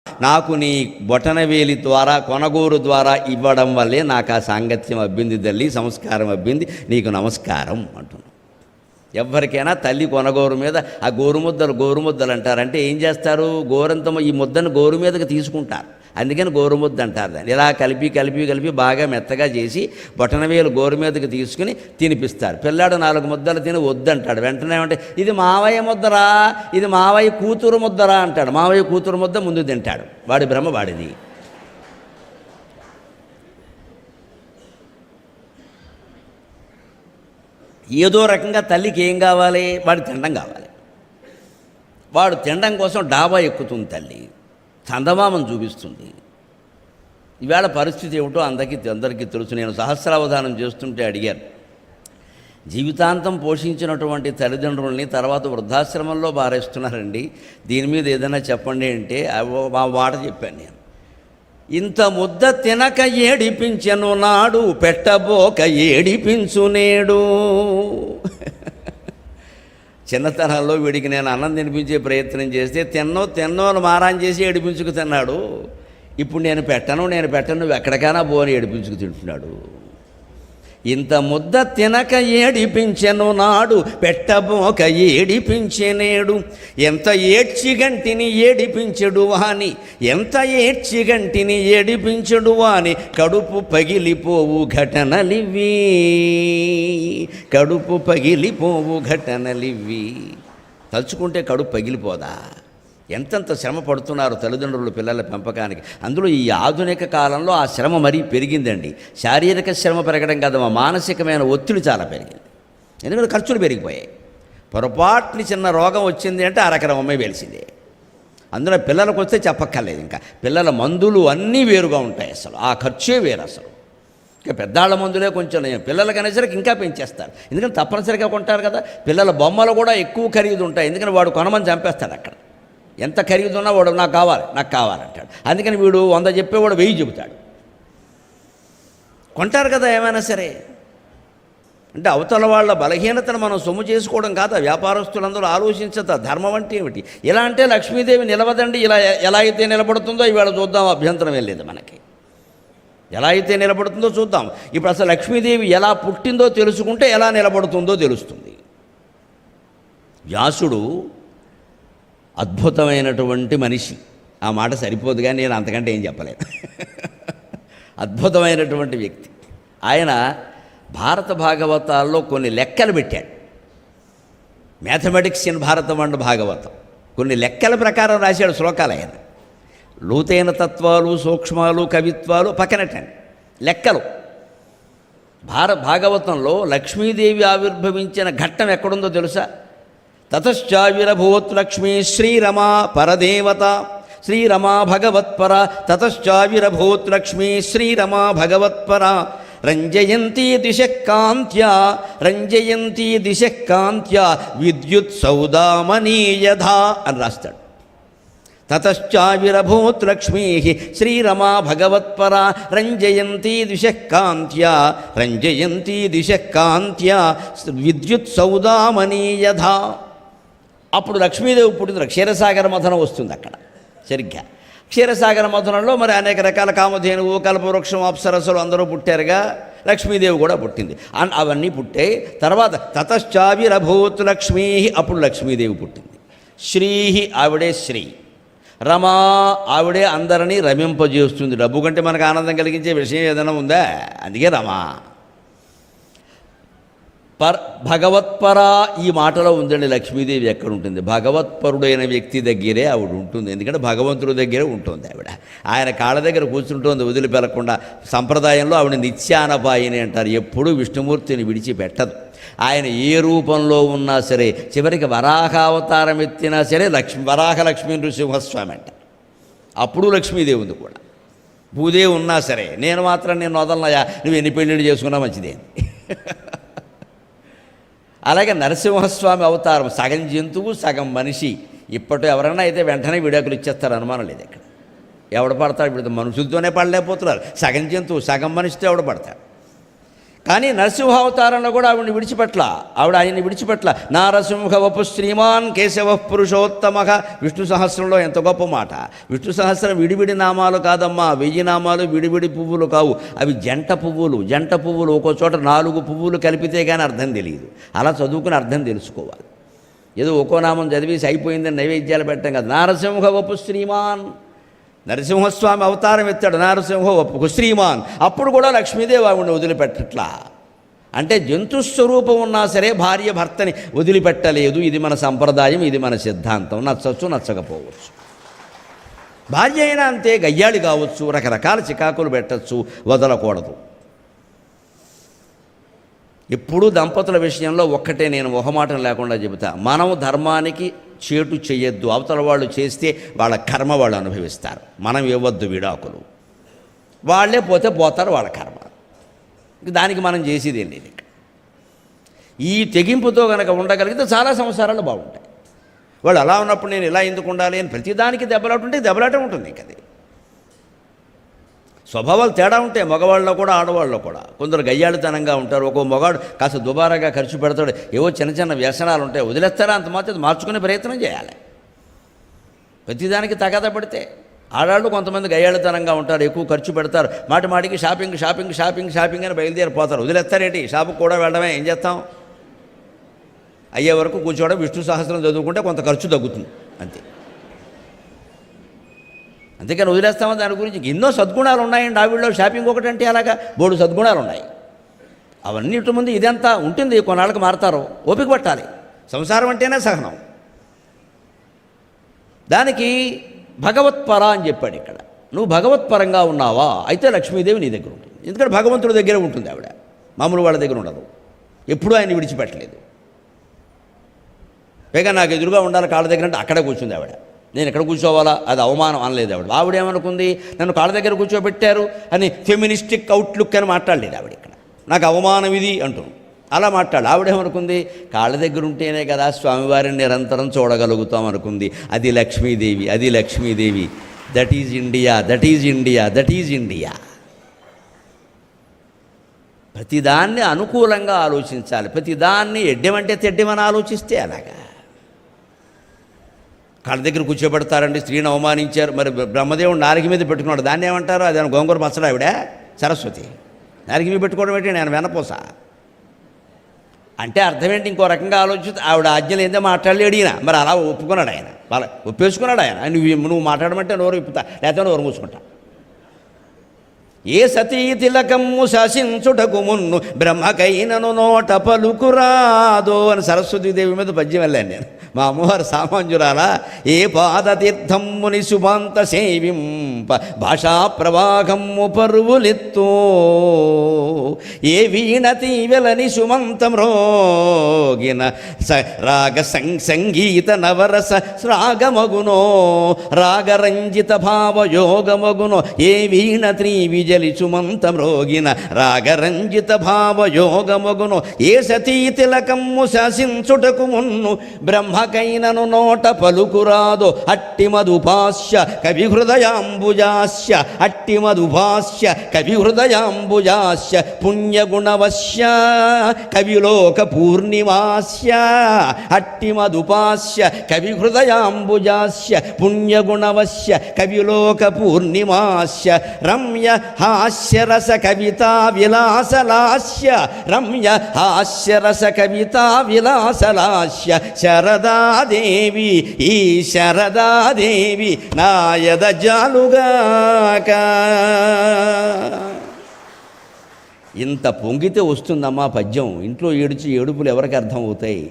నాకు నీ బొటనవేలి ద్వారా కొనగోరు ద్వారా ఇవ్వడం వల్లే నాకు ఆ సాంగత్యం అబ్బింది తల్లి, సంస్కారం అబ్బింది, నీకు నమస్కారం అంటున్నాను. ఎవరికైనా తల్లి కొనగోరు మీద ఆ గోరుముద్దలు అంటారంటే ఏం చేస్తారు, గోరంత ఈ ముద్దను గోరు మీదకి తీసుకుంటారు, అందుకని గోరుముద్ద అంటారు దాన్ని. ఇలా కలిపి బాగా మెత్తగా చేసి బొటనవేలు గోరు మీదకి తీసుకుని తినిపిస్తారు. పిల్లాడు 4 ముద్దలు తిని వద్దంటాడు. వెంటనే ఏమంటే ఇది మావయ్య ముద్దరా, ఇది మావయ్య కూతురు ముద్దరా అంటాడు. మావయ్య కూతురు ముద్ద ముందు తింటాడు. వాడి భ్రమ వాడిది. ఏదో రకంగా తల్లికి ఏం కావాలి, వాడు తినడం కావాలి. వాడు తినడం కోసం డాబా ఎక్కుతుంది తల్లి, చందమామను చూపిస్తుంది. ఈవేళ పరిస్థితి ఏమిటో అందరికీ తెలుసు. నేను సహస్రావధానం చేస్తుంటే అడిగాను, జీవితాంతం పోషించినటువంటి తల్లిదండ్రుల్ని తర్వాత వృద్ధాశ్రమంలో బారేస్తున్నారండి, దీని మీద ఏదైనా చెప్పండి అంటే ఆ మాట చెప్పాను నేను. ఇంత ముద్ద తినక ఏడిపించెను నాడు, పెట్టబోక ఏడిపించు నేడు. చిన్నతనంలో వీడికి నేను అన్నం తినిపించే ప్రయత్నం చేస్తే తిన్నో మారాన్ చేసి ఏడిపించుకు తిన్నాడు. ఇప్పుడు నేను పెట్టను నువ్వు ఎక్కడికైనా పోని ఏడిపించుకు తింటున్నాడు. ఇంత ముద్ద తినక ఏడిపించెను నాడు, పెట్టబోక ఏడిపించెనేడు. ఎంత ఏడ్చిగంటిని ఏడిపించడు వాని, ఎంత ఏడ్చిగంటిని ఏడిపించడు వాని, కడుపు పగిలిపోవు ఘటనలివి, కడుపు పగిలిపోవు ఘటనలివి. తలుచుకుంటే కడుపు పగిలిపోదా? ఎంతెంత శ్రమ పడుతున్నారు తల్లిదండ్రులు పిల్లల పెంపకానికి. అందులో ఈ ఆధునిక కాలంలో ఆ శ్రమ మరీ పెరిగిందండి. శారీరక శ్రమ పెరగడం కాదమ్మా, మానసికమైన ఒత్తిడి చాలా పెరిగింది. ఎందుకంటే ఖర్చులు పెరిగిపోయాయి. పొరపాటుని చిన్న రోగం వచ్చింది అంటే అరకరం అమ్మాయి వెలిసిందే. అందులో పిల్లలకు వస్తే చెప్పక్కర్లేదు. ఇంకా పిల్లల మందులు అన్నీ వేరుగా ఉంటాయి, అసలు ఆ ఖర్చే వేరు. అసలు ఇంకా పెద్దాళ్ళ మందులే కొంచెం పిల్లలకి అనేసరికి ఇంకా పెంచేస్తారు. ఎందుకంటే తప్పనిసరిగా కొంటారు కదా. పిల్లల బొమ్మలు కూడా ఎక్కువ ఖరీదు ఉంటాయి, ఎందుకంటే వాడు కొనమని చంపేస్తాడు. అక్కడ ఎంత ఖరీదున్నా వాడు నాకు కావాలంటాడు. అందుకని వీడు 100 చెప్పేవాడు 1000 చెబుతాడు. కొంటారు కదా ఏమైనా సరే. అంటే అవతల వాళ్ళ బలహీనతను మనం సొమ్ము చేసుకోవడం కాదా వ్యాపారస్తులందరూ ఆలోచించతా. ధర్మం అంటే ఏమిటి? ఇలా అంటే లక్ష్మీదేవి నిలవదండి, ఇలా ఎలా అయితే నిలబడుతుందో ఇవాళ చూద్దాం. అభ్యంతరం ఏం లేదు మనకి. ఎలా అయితే నిలబడుతుందో చూద్దాం. ఇప్పుడు అసలు లక్ష్మీదేవి ఎలా పుట్టిందో తెలుసుకుంటే ఎలా నిలబడుతుందో తెలుస్తుంది. వ్యాసుడు అద్భుతమైనటువంటి మనిషి. ఆ మాట సరిపోదు కానీ నేను అంతకంటే ఏం చెప్పలేను. అద్భుతమైనటువంటి వ్యక్తి ఆయన. భారత భాగవతాల్లో కొన్ని లెక్కలు పెట్టాడు. Mathematics in Bharatam and Bhagavatam కొన్ని లెక్కల ప్రకారం రాశాడు శ్లోకాలు. ఆయన లోతైన తత్వాలు, సూక్ష్మాలు, కవిత్వాలు పక్కనట్టండి, లెక్కలు. భాగవతంలో లక్ష్మీదేవి ఆవిర్భవించిన ఘట్టం ఎక్కడుందో తెలుసా? తతశ్చావిరభూత్ లక్ష్మీ శ్రీరమా పరదేవత, శ్రీరమా భగవత్పర. తతశ్చావిరభూత్ లక్ష్మీ శ్రీరమా భగవత్పర, రంజయంతి దిశకాంత్యా, రంజయంతి దిశకాంత్యా, విద్యుత్ సౌదామనీయధా అని రాస్తాడు. తతశ్చావిరభూత్ లక్ష్మీ శ్రీరమా భగవత్పర, రంజయంతి దిశకాంత్యా, రంజయంతి దిశకాంత్యా, విద్యుత్ సౌదామనీయధా. అప్పుడు లక్ష్మీదేవి పుట్టింది. క్షీరసాగర మథనం వస్తుంది అక్కడ సరిగ్గా. క్షీరసాగర మథనంలో మరి అనేక రకాల కామధేనువు, కల్పవృక్షం, అప్సరస్సులు అందరూ పుట్టారుగా. లక్ష్మీదేవి కూడా పుట్టింది. అవన్నీ పుట్టాయి. తర్వాత తతశ్చావిరభూత్ లక్ష్మీ, అప్పుడు లక్ష్మీదేవి పుట్టింది. శ్రీహి, ఆవిడే శ్రీ. రమా, ఆవిడే అందరినీ రమింపజేస్తుంది. డబ్బు కంటే మనకు ఆనందం కలిగించే విషయం ఏదైనా ఉందా? అందుకే రమా. భగవత్పర, ఈ మాటలో ఉందండి లక్ష్మీదేవి ఎక్కడ ఉంటుంది? భగవత్పరుడైన వ్యక్తి దగ్గరే ఆవిడ ఉంటుంది. ఎందుకంటే భగవంతుడి దగ్గరే ఉంటుంది ఆవిడ. ఆయన కాళ్ళ దగ్గర కూర్చుంటుంది వదిలిపెళ్ళకుండా. సంప్రదాయంలో ఆవిడ నిత్యానపాయిని అంటారు. ఎప్పుడూ విష్ణుమూర్తిని విడిచిపెట్టదు. ఆయన ఏ రూపంలో ఉన్నా సరే, చివరికి వరాహావతారం ఎత్తినా సరే వరాహ లక్ష్మీ నృసింహస్వామి అంట. అప్పుడు లక్ష్మీదేవి ఉంది కూడా. భూదేవి ఉన్నా సరే నేను వదలనయా, నువ్వు ఎన్ని పెళ్ళిళ్ళు చేసుకున్నా మంచిదే. అలాగే నరసింహస్వామి అవతారం సగం జంతువు సగం మనిషి. ఇప్పటి ఎవరైనా అయితే వెంటనే విడాకులు ఇచ్చేస్తారు, అనుమానం లేదు. ఇక్కడ ఎవడ పడతాడు? ఇప్పుడు మనుషులతోనే పడలేకపోతున్నారు. సగం జంతువు సగం మనిషితో ఎవడ పడతాడు? కానీ నరసింహావతారంలో కూడా ఆవిడని విడిచిపెట్ల, ఆయన్ని విడిచిపెట్ల. నారసింహ వపు శ్రీమాన్ కేశవ పురుషోత్తమ. విష్ణు సహస్రంలో ఎంత గొప్ప మాట. విష్ణు సహస్రం విడివిడి నామాలు కాదమ్మా, 1000 నామాలు విడివిడి పువ్వులు కావు, అవి జంట పువ్వులు. ఒక్కో చోట 4 పువ్వులు కలిపితే కానీ అర్థం తెలియదు. అలా చదువుకుని అర్థం తెలుసుకోవాలి. ఏదో ఒక్కో నామం చదివేసి అయిపోయిందని నైవేద్యాలు పెట్టాం కదా. నారసింహ వపు శ్రీమాన్, నరసింహస్వామి అవతారం ఎత్తాడు, నారసింహ వపు శ్రీమాన్. అప్పుడు కూడా లక్ష్మీదేవి ఆవిడని వదిలిపెట్టట్లా. అంటే జంతుస్వరూపం ఉన్నా సరే భార్య భర్తని వదిలిపెట్టలేదు. ఇది మన సంప్రదాయం, ఇది మన సిద్ధాంతం. నచ్చచ్చు, నచ్చకపోవచ్చు. భార్య అయినా అంతే, గయ్యాళి కావచ్చు, రకరకాల చికాకులు పెట్టచ్చు, వదలకూడదు. ఎప్పుడూ దంపతుల విషయంలో ఒక్కటే నేను మొహమాటం లేకుండా చెబుతా, మనం ధర్మానికి చేటు చేయొద్దు. అవతల వాళ్ళు చేస్తే వాళ్ళ కర్మ వాళ్ళు అనుభవిస్తారు. మనం ఇవ్వద్దు విడాకులు. వాళ్ళే పోతారు, వాళ్ళ కర్మ. దానికి మనం చేసేది ఏంటి? ఈ తెగింపుతో కనుక ఉండగలిగితే చాలా సంసారాలు బాగుంటాయి. వాళ్ళు అలా ఉన్నప్పుడు నేను ఇలా ఎందుకు ఉండాలి అని ప్రతిదానికి దెబ్బలాట ఉంటుంది. ఇంక అది స్వభావాలు తేడా ఉంటాయి, మగవాళ్ళలో కూడా ఆడవాళ్ళలో కూడా. కొందరు గయ్యాళితనంగా ఉంటారు. ఒక్కో మగాడు కాస్త దుబారాగా ఖర్చు పెడతాడు, ఏవో చిన్న వ్యసనాలు ఉంటాయి, వదిలేస్తారా? అంత మాత్రం మార్చుకునే ప్రయత్నం చేయాలి. ప్రతిదానికి తగాదా పడితే ఆడాళ్ళు కొంతమంది గయ్యాళితనంగా ఉంటారు, ఎక్కువ ఖర్చు పెడతారు, మాటికి షాపింగ్ అని బయలుదేరిపోతారు. వదిలేస్తారేంటి? షాపుకి కూడా వెళ్ళడమే. ఏం చేస్తాం? అయ్యే వరకు కూర్చోవడం, విష్ణు సహస్రం చదువుకుంటే కొంత ఖర్చు తగ్గుతుంది, అంతే. అంతేకాని వదిలేస్తామో దాని గురించి. ఎన్నో సద్గుణాలు ఉన్నాయండి ఆవిడలో. షాపింగ్ ఒకటంటే అలాగా బోడు సద్గుణాలు ఉన్నాయి. అవన్నిటి ముందు ఇదంతా ఉంటుంది, కొన్నాళ్ళకి మారతారు. ఓపిక పట్టాలి. సంసారం అంటేనే సహనం. దానికి భగవత్పర అని చెప్పాడు ఇక్కడ. నువ్వు భగవత్పరంగా ఉన్నావా, అయితే లక్ష్మీదేవి నీ దగ్గర ఉంటుంది. ఎందుకంటే భగవంతుడి దగ్గరే ఉంటుంది ఆవిడ, మామూలు వాళ్ళ దగ్గర ఉండదు. ఎప్పుడూ ఆయన విడిచిపెట్టలేదు. పైగా నాకు ఎదురుగా ఉండాలి కాళ్ళ దగ్గర అంటే అక్కడే కూర్చుంది ఆవిడ. నేను ఎక్కడ కూర్చోవాలా, అది అవమానం అనలేదు ఆవిడ. ఆవిడేమనుకుంది, నన్ను కాళ్ళ దగ్గర కూర్చోబెట్టారు అని ఫెమినిస్టిక్ అవుట్లుక్ అని మాట్లాడలేదు ఆవిడ. ఇక్కడ నాకు అవమానం ఇది అంటుంది. అలా మాట్లాడు. ఆవిడేమనుకుంది, కాళ్ళ దగ్గర ఉంటేనే కదా స్వామివారిని నిరంతరం చూడగలుగుతాం అనుకుంది. అది లక్ష్మీదేవి. That is India. ప్రతిదాన్ని అనుకూలంగా ఆలోచించాలి. ప్రతిదాన్ని ఎడ్డెమంటే తెడ్డెమని ఆలోచిస్తే అలాగా. కాళ్ళ దగ్గర కూర్చోబెడతారండి, స్త్రీని అవమానించారు. మరి బ్రహ్మదేవుడు నాలుగు మీద పెట్టుకున్నాడు, దాన్ని ఏమంటారు? అదే గోంగూర మచ్చడు ఆవిడ సరస్వతి. నాలుగు మీద పెట్టుకోవడం ఏంటి? నేను వెనపోస అంటే అర్థం ఏంటి? ఇంకో రకంగా ఆలోచిస్తే ఆవిడ ఆజ్ఞలు ఏందో మాట్లాడలేడు ఈయన. మరి అలా ఒప్పుకున్నాడు ఆయన, అలా ఒప్పేసుకున్నాడు ఆయన. నువ్వు మాట్లాడమంటే నోరు విప్పుతా, లేకపోతే నోరు మూసుకుంటా. ఏ సతీ తిలకమ్ము శాసించుటకు మున్ను బ్రహ్మకైనను నోట పలుకురాదో అని సరస్వతీదేవి మీద పద్యం వెళ్ళాను నేను. మా అమ్మవారు సామాన్యురాల. ఏ పాదతీర్థమ్ముని శుభాంత సేవింప భాషా ప్రవాహమ్ము పరువులెత్తో, ఏ వీణతి వెలని సుమంతం రోగిన రాగ సంగీత నవరస రాగమగునో, రాగరంజిత భావయోగమగునో, ఏ వీణత్రీ విజలి సుమంతం రోగిన రాగరంజిత భావయోగమగునో, ఏ సతీ తిలకమ్ము శాసించుటకు మున్ను బ్రహ్మకైనను నోట పలుకురాదో, అట్టి మధుపాస్య కవి హృదయాంబుజాస్య, అట్టి మధుపాస్య కవి హృదయాంబుజాస్య, పుణ్యగుణవశ్య కవిలోక పూర్ణిమాస్య, అట్టి మధుపాస్య కవి హృదయాంబుజాస్య, పుణ్యగుణవశ్య కవిలోక పూర్ణిమాస్య, రమ్య హాస్యరస కవితా విలాసలాస్య, రమ్య హాస్యరస కవితా విలాసలాస్య, శరదాదేవి ఈ శరదాదేవి నాయద జాలుగాక. ఇంత పొంగితే వస్తుందమ్మా పద్యం. ఇంట్లో ఏడుపులు ఎవరికి అర్థం అవుతాయి?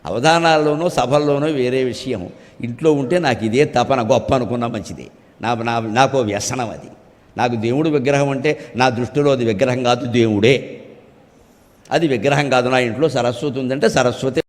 అవధానాల్లోనో సభల్లోనో వేరే విషయం. ఇంట్లో ఉంటే నాకు ఇదే తపన, గొప్ప అనుకున్నా మంచిది. నాకు వ్యసనం అది. నాకు దేవుడు విగ్రహం అంటే నా దృష్టిలో అది విగ్రహం కాదు, దేవుడే. అది విగ్రహం కాదు. నా ఇంట్లో సరస్వతి ఉందంటే సరస్వతి